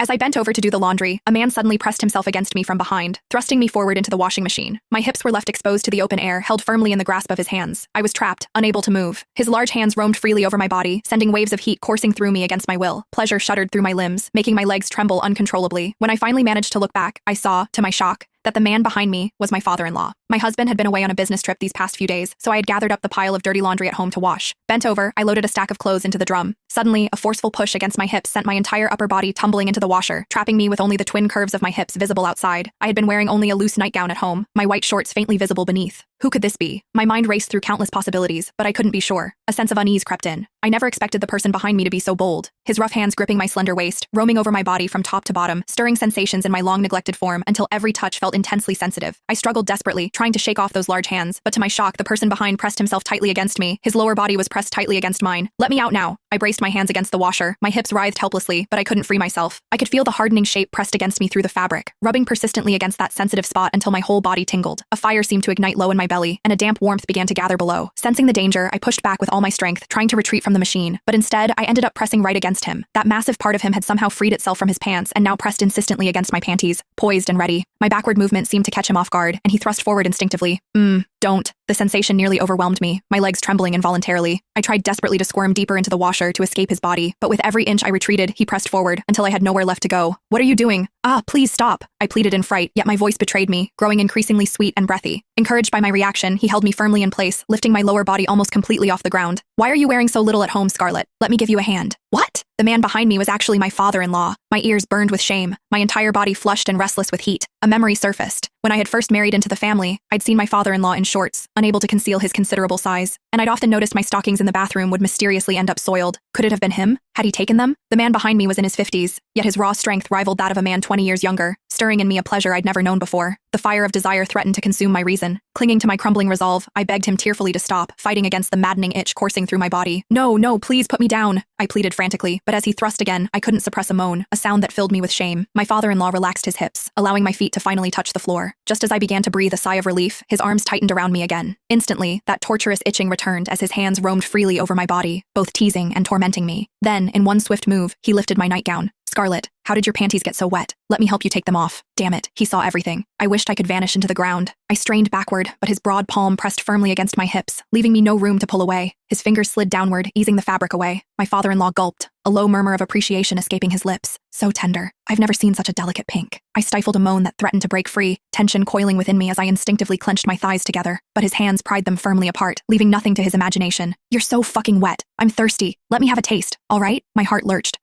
As I bent over to do the laundry, a man suddenly pressed himself against me from behind, thrusting me forward into the washing machine. My hips were left exposed to the open air, held firmly in the grasp of his hands. I was trapped, unable to move. His large hands roamed freely over my body, sending waves of heat coursing through me against my will. Pleasure shuddered through my limbs, making my legs tremble uncontrollably. When I finally managed to look back, I saw, to my shock, that the man behind me was my father-in-law. My husband had been away on a business trip these past few days, so I had gathered up the pile of dirty laundry at home to wash. Bent over, I loaded a stack of clothes into the drum. Suddenly, a forceful push against my hips sent my entire upper body tumbling into the washer, trapping me with only the twin curves of my hips visible outside. I had been wearing only a loose nightgown at home, my white shorts faintly visible beneath. Who could this be? My mind raced through countless possibilities, but I couldn't be sure. A sense of unease crept in. I never expected the person behind me to be so bold. His rough hands gripping my slender waist, roaming over my body from top to bottom, stirring sensations in my long-neglected form until every touch felt intensely sensitive. I struggled desperately, trying to shake off those large hands, but to my shock, the person behind pressed himself tightly against me. His lower body was pressed tightly against mine. "Let me out now." I braced my hands against the washer. My hips writhed helplessly, but I couldn't free myself. I could feel the hardening shape pressed against me through the fabric, rubbing persistently against that sensitive spot until my whole body tingled. A fire seemed to ignite low in my belly, and a damp warmth began to gather below. Sensing the danger, I pushed back with all my strength, trying to retreat from the machine, but instead, I ended up pressing right against him. That massive part of him had somehow freed itself from his pants and now pressed insistently against my panties, poised and ready. My backward movement seemed to catch him off guard, and he thrust forward instinctively. Don't. The sensation nearly overwhelmed me, my legs trembling involuntarily. I tried desperately to squirm deeper into the washer to escape his body, but with every inch I retreated, he pressed forward until I had nowhere left to go. "What are you doing?" "Ah, please stop," I pleaded in fright, yet my voice betrayed me, growing increasingly sweet and breathy. Encouraged by my reaction, he held me firmly in place, lifting my lower body almost completely off the ground. "Why are you wearing so little at home, Scarlett? Let me give you a hand." "What?" The man behind me was actually my father-in-law. My ears burned with shame, my entire body flushed and restless with heat. A memory surfaced. When I had first married into the family, I'd seen my father-in-law in shorts, unable to conceal his considerable size, and I'd often noticed my stockings in the bathroom would mysteriously end up soiled. Could it have been him? Had he taken them? The man behind me was in his 50s, yet his raw strength rivaled that of a man 20 years younger, stirring in me a pleasure I'd never known before. The fire of desire threatened to consume my reason. Clinging to my crumbling resolve, I begged him tearfully to stop, fighting against the maddening itch coursing through my body. No, please put me down," I pleaded frantically, but as he thrust again, I couldn't suppress a moan, a sound that filled me with shame. My father-in-law relaxed his hips, allowing my feet to finally touch the floor. Just as I began to breathe a sigh of relief, his arms tightened around me again. Instantly, that torturous itching returned as his hands roamed freely over my body, both teasing and tormenting me. Then, in one swift move, he lifted my nightgown. "Scarlett, how did your panties get so wet? Let me help you take them off." Damn it, he saw everything. I wished I could vanish into the ground. I strained backward, but his broad palm pressed firmly against my hips, leaving me no room to pull away. His fingers slid downward, easing the fabric away. My father-in-law gulped, a low murmur of appreciation escaping his lips. So tender. I've never seen such a delicate pink. I stifled a moan that threatened to break free, tension coiling within me as I instinctively clenched my thighs together, but his hands pried them firmly apart, leaving nothing to his imagination. "You're so fucking wet. I'm thirsty. Let me have a taste, all right?" My heart lurched.